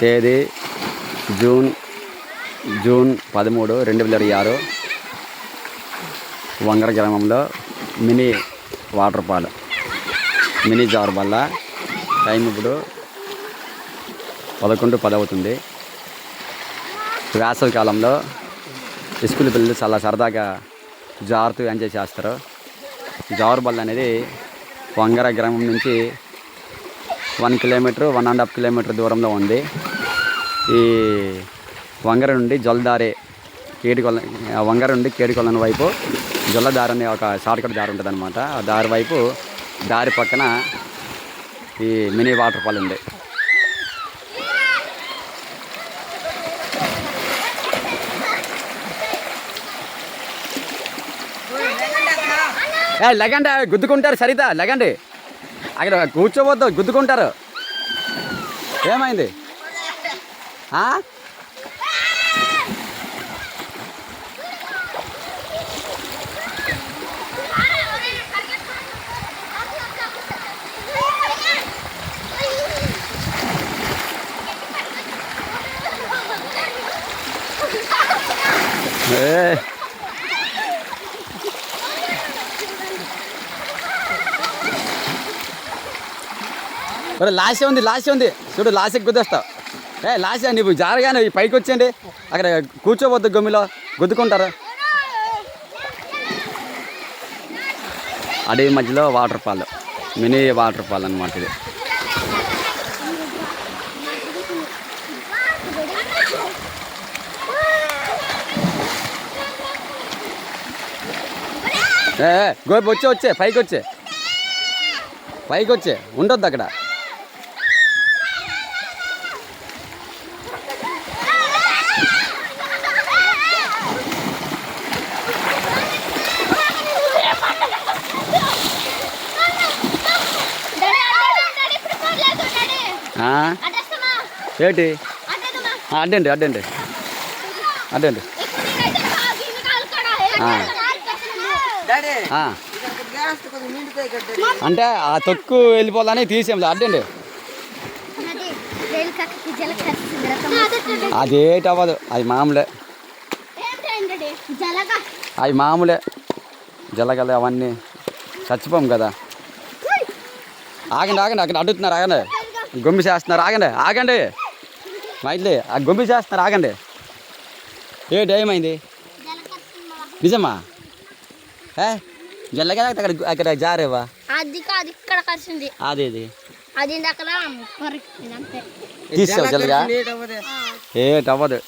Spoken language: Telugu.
తేదీ జూన్ 13, 2026 వంగర గ్రామంలో మినీ వాటర్ ఫాల్, మినీ జారుబల్ల. టైం ఇప్పుడు 11:10 అవుతుంది. వేసవి కాలంలో స్కూల్ పిల్లలు చాలా సరదాగా జారుతూ ఎంజాయ్ చేస్తారు. జారుబల్ల అనేది వంగర గ్రామం నుంచి 1 కిలోమీటర్, 1.5 కిలోమీటర్ దూరంలో ఉంది. ఈ వంగర నుండి జొల్లదారి వంగర నుండి కేడికొలను వైపు జొల్లదారి అనే ఒక షార్ట్కట్ దారి ఉంటుంది అనమాట. ఆ దారి వైపు దారి పక్కన ఈ మినీ వాటర్ ఫాల్ ఉంది. లెగండి, గుద్దుకుంటారు. సరిత లెగండి, అక్కడ కూర్చోవద్దు, గుద్దుకుంటారు. ఏమైంది? లాస్ట్ ఉంది చూడు, లాస్ట్ గుద్దేస్తావు. లాస్ట్ నువ్వు జారగానే పైకి వచ్చేయండి, అక్కడ కూర్చోవద్దు, గమ్మిలో గుద్దుకుంటారు. అడవి మధ్యలో water fall, mini water fall అన్నమాట ఇది. గోపి వచ్చే పైకి వచ్చే ఉండొద్దు అక్కడ. ఏంటి అడ్డండి అంటే ఆ తొక్కు వెళ్ళిపోవాలని తీసేం అడ్డండి. అదేటి అవ్వదు, అది మామూలే జలగల అవన్నీ చచ్చిపోం కదా. ఆగండి అక్కడ అడుగుతున్నారు, ఆగండి, గొమ్మి చేస్తున్నారు, ఆగండి మైట్లే, ఆ గొమ్మి చేస్తున్నారు, ఆగండి. ఏమైంది? నిజమా? జల్లగా అక్కడ జారేవా? అదేది తీసావు జల్లగా? ఏటవ్వదు.